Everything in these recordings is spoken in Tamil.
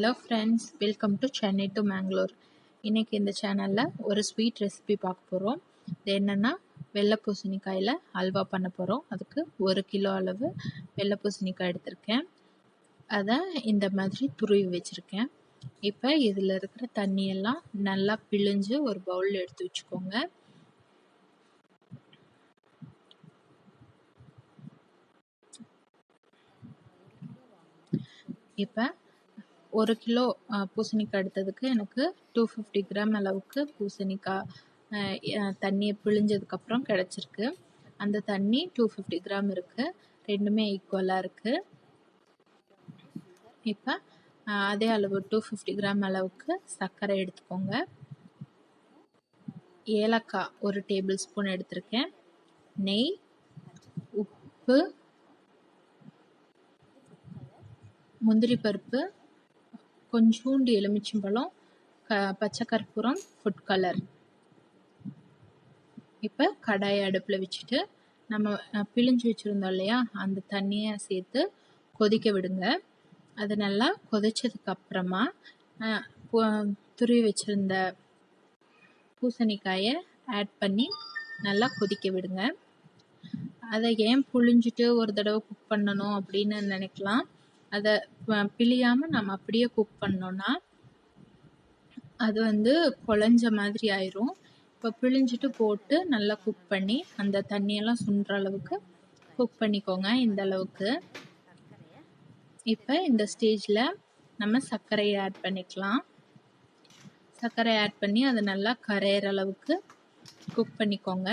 Hello friends, welcome to Chennai to Mangalore. இன்னைக்கு இந்த சேனல்ல ஒரு ஸ்வீட் ரெசிபி பார்க்க போறோம். இது என்னன்னா வெள்ளை பூசணிக்காயில ஹல்வா பண்ண போறோம். அதுக்கு 1 கிலோ அளவு வெள்ளை பூசணிக்காய் எடுத்திருக்கேன். அதை இந்த மாதிரி துருவி வச்சிருக்கேன். இப்போ இதில் இருக்கிற தண்ணியெல்லாம் நல்லா பிழிஞ்சு ஒரு பவுலில் எடுத்து வச்சுக்கோங்க. இப்போ 1 கிலோ பூசணிக்காய் எடுத்ததுக்கு எனக்கு 250 கிராம் அளவுக்கு பூசணிக்காய் தண்ணியை பிழிஞ்சதுக்கப்புறம் கிடச்சிருக்கு. அந்த தண்ணி 250 கிராம் இருக்குது. ரெண்டுமே ஈக்குவலாக இருக்குது. இப்போ அதே அளவு 250 கிராம் அளவுக்கு சர்க்கரை எடுத்துக்கோங்க. ஏலக்காய் 1 டேபிள் ஸ்பூன் எடுத்திருக்கேன். நெய், உப்பு, முந்திரி பருப்பு, கொஞ்சோண்டு எலுமிச்சம்பழம், பச்சை கற்பூரம், ஃபுட் கலர். இப்போ கடாயை அடுப்பில் வச்சுட்டு நம்ம பிழிஞ்சு வச்சுருந்தோம் இல்லையா, அந்த தண்ணியை சேர்த்து கொதிக்க விடுங்க. அது நல்லா கொதிச்சதுக்கு அப்புறமா துருவி வச்சுருந்த பூசணிக்காயை ஆட் பண்ணி நல்லா கொதிக்க விடுங்க. அதை ஏன் புழிஞ்சிட்டு ஒரு தடவை குக் பண்ணணும் அப்படின்னு நினைக்கலாம். அதை பிழியாமல் நம்ம அப்படியே குக் பண்ணோன்னா அது குழஞ்ச மாதிரி ஆயிரும். இப்போ பிழிஞ்சிட்டு போட்டு நல்லா குக் பண்ணி அந்த தண்ணியெல்லாம் சுண்டுற அளவுக்கு குக் பண்ணிக்கோங்க. இந்த அளவுக்கு. இப்போ இந்த ஸ்டேஜில் நம்ம சர்க்கரையை ஆட் பண்ணிக்கலாம். சர்க்கரை ஆட் பண்ணி அதை நல்லா கரையிற அளவுக்கு குக் பண்ணிக்கோங்க.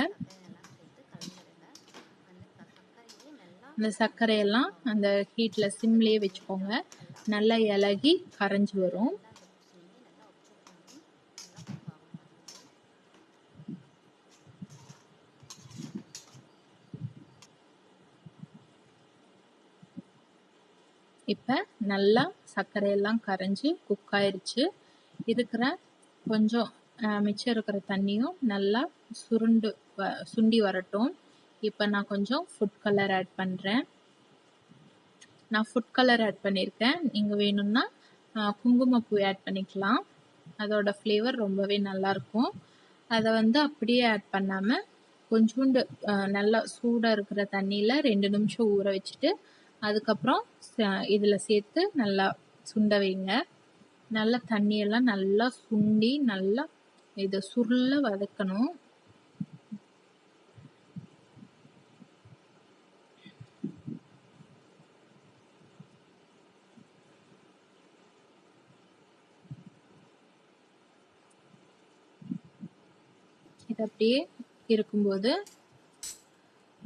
அந்த சர்க்கரையெல்லாம் அந்த ஹீட்டில் சிம்லேயே வச்சுக்கோங்க. நல்லா இலகி கரைஞ்சி வரும். இப்போ நல்லா சர்க்கரையெல்லாம் கரைஞ்சி குக் ஆயிடுச்சு. இருக்கிற கொஞ்சம் மிச்சம் இருக்கிற தண்ணியும் நல்லா சுண்டி வரட்டும். இப்போ நான் கொஞ்சம் ஃபுட் கலர் ஆட் பண்ணுறேன். நான் ஃபுட் கலர் ஆட் பண்ணியிருக்கேன். நீங்கள் வேணும்னா குங்குமப்பூ ஆட் பண்ணிக்கலாம். அதோட ஃப்ளேவர் ரொம்பவே நல்லாயிருக்கும். அதை அப்படியே ஆட் பண்ணாமல் கொஞ்சோண்டு நல்லா சூடாக இருக்கிற தண்ணியில் 2 நிமிஷம் ஊற வச்சுட்டு அதுக்கப்புறம் இதில் சேர்த்து நல்லா சுண்ட வைங்க. நல்லா தண்ணியெல்லாம் நல்லா சுண்டி நல்லா இதை சுருள வதக்கணும். இது அப்படியே இருக்கும்போது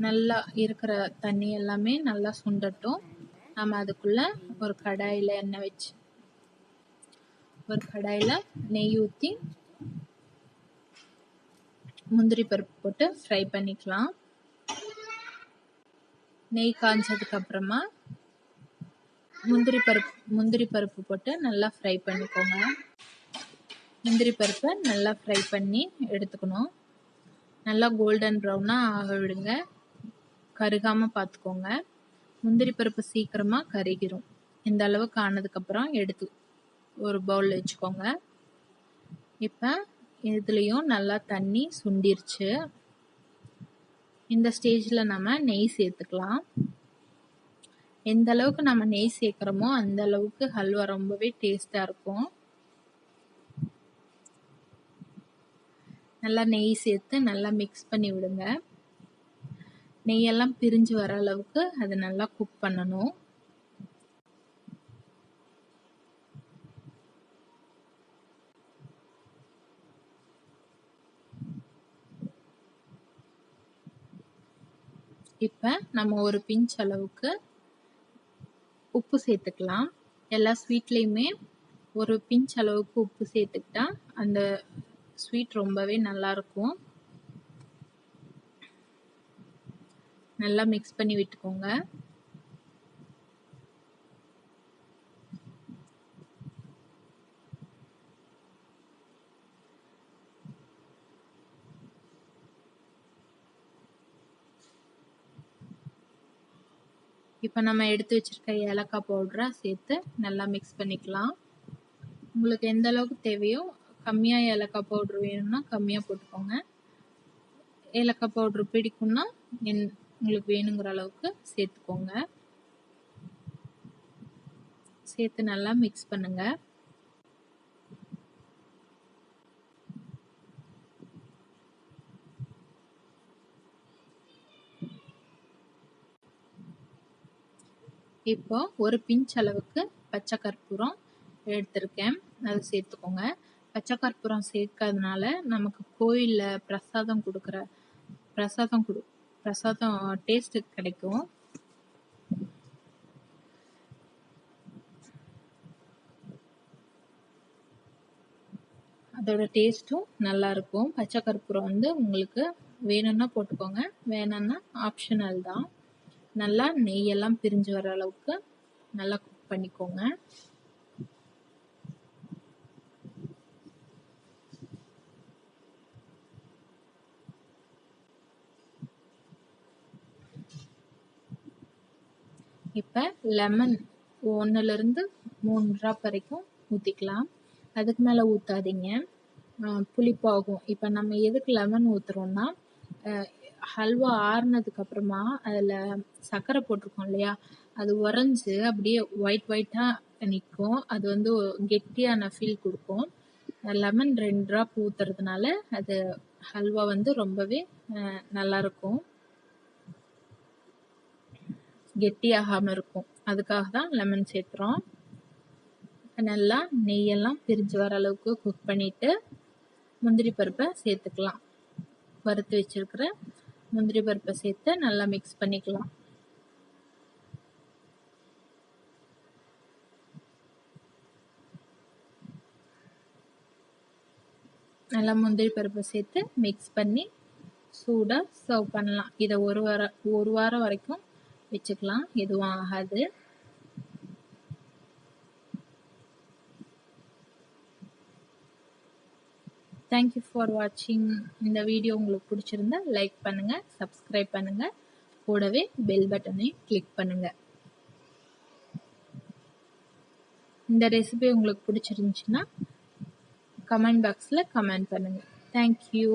நல்லா இருக்கிற தண்ணி எல்லாமே நல்லா சுண்டட்டும். நம்ம அதுக்குள்ள ஒரு கடாயில் எண்ணெய் வச்சு ஒரு கடாயில் நெய் ஊற்றி முந்திரி பருப்பு போட்டு ஃப்ரை பண்ணிக்கலாம். நெய் காய்ச்சதுக்கு அப்புறமா முந்திரி பருப்பு போட்டு நல்லா ஃப்ரை பண்ணிக்கோங்க. முந்திரி பருப்பை நல்லா ஃப்ரை பண்ணி எடுத்துக்கணும். நல்லா கோல்டன் ப்ரௌனாக ஆக விடுங்க. கருகாமல் பார்த்துக்கோங்க. முந்திரி பருப்பு சீக்கிரமாக கருகிரும். இந்த அளவுக்கு ஆனதுக்கப்புறம் எடுத்து ஒரு பவுலில் வச்சுக்கோங்க. இப்போ இதுலேயும் நல்லா தண்ணி சுண்டிருச்சு. இந்த ஸ்டேஜில் நம்ம நெய் சேர்த்துக்கலாம். எந்த அளவுக்கு நம்ம நெய் சேர்க்குறோமோ அந்த அளவுக்கு ஹல்வா ரொம்பவே டேஸ்டாக இருக்கும். நல்லா நெய் சேர்த்து நல்லா மிக்ஸ் பண்ணி விடுங்க. நெய்யெல்லாம் பிரிஞ்சு வர அளவுக்கு அதை நல்லா குக் பண்ணணும். இப்போ நம்ம ஒரு பிஞ்ச் அளவுக்கு உப்பு சேர்த்துக்கலாம். எல்லா ஸ்வீட்லேயுமே ஒரு பிஞ்ச் அளவுக்கு உப்பு சேர்த்துக்கிட்டா அந்த ஸ்வீட் ரொம்பவே நல்லாயிருக்கும். நல்லா மிக்ஸ் பண்ணி விட்டுக்கோங்க. இப்போ நம்ம எடுத்து வச்சிருக்க ஏலக்காய் பவுடரை சேர்த்து நல்லா மிக்ஸ் பண்ணிக்கலாம். உங்களுக்கு எந்த அளவுக்கு தேவையோ கம்மியாக ஏலக்காய் பவுட்ரு வேணும்னா கம்மியாக போட்டுக்கோங்க. ஏலக்காய் பவுட்ரு பிடிக்கும்னா உங்களுக்கு வேணுங்கிற அளவுக்கு சேர்த்துக்கோங்க. சேர்த்து நல்லா மிக்ஸ் பண்ணுங்க. இப்போ ஒரு பிஞ்ச் அளவுக்கு பச்சை கற்பூரம் எடுத்திருக்கேன், அதை சேர்த்துக்கோங்க. பச்சை கற்பூரம் சேர்க்கறதுனால நமக்கு கோயிலில் பிரசாதம் டேஸ்ட் கிடைக்கும். அதோட டேஸ்ட்டும் நல்லா இருக்கும். பச்சை கற்பூரம் உங்களுக்கு வேணும்னா போட்டுக்கோங்க, வேணும்னா ஆப்ஷனல் தான். நல்லா நெய்யெல்லாம் பிரிஞ்சு வர அளவுக்கு நல்லா குக் பண்ணிக்கோங்க. இப்போ லெமன் 1 to 3 ட்ராப் வரைக்கும் ஊற்றிக்கலாம். அதுக்கு மேலே ஊற்றாதீங்க, புளிப்பாகும். இப்போ நம்ம எதுக்கு லெமன் ஊற்றுறோம்னா, ஹல்வா ஆறுனதுக்கு அப்புறமா அதில் சர்க்கரை போட்டிருக்கோம் இல்லையா, அது உறைஞ்சு அப்படியே ஒயிட்டாக நிற்கும். அது கெட்டியான ஃபீல் கொடுக்கும். லெமன் 2 ட்ராப் ஊற்றுறதுனால அது ஹல்வா ரொம்பவே நல்லாயிருக்கும், கெட்டியாகாமல் இருக்கும். அதுக்காக தான் லெமன் சேர்த்துறோம். நல்லா நெய்யெல்லாம் பிரிஞ்சு வர அளவுக்கு குக் பண்ணிவிட்டு முந்திரி பருப்பை சேர்த்துக்கலாம். வறுத்து வச்சிருக்கிற முந்திரி பருப்பை சேர்த்து நல்லா மிக்ஸ் பண்ணிக்கலாம். நல்லா முந்திரி பருப்பை சேர்த்து மிக்ஸ் பண்ணி சூடாக சர்வ் பண்ணலாம். இதை ஒரு வாரம் வரைக்கும் வச்சுக்கலாம், எதுவும் ஆகாது. தேங்க்யூ ஃபார் வாட்சிங். இந்த வீடியோ உங்களுக்கு பிடிச்சிருந்தா லைக் பண்ணுங்க, சப்ஸ்கிரைப் பண்ணுங்க, கூடவே பெல் பட்டனையும் கிளிக் பண்ணுங்க. இந்த ரெசிபி உங்களுக்கு பிடிச்சிருந்துச்சுன்னா கமெண்ட் பாக்ஸில் கமெண்ட் பண்ணுங்க. தேங்க்யூ.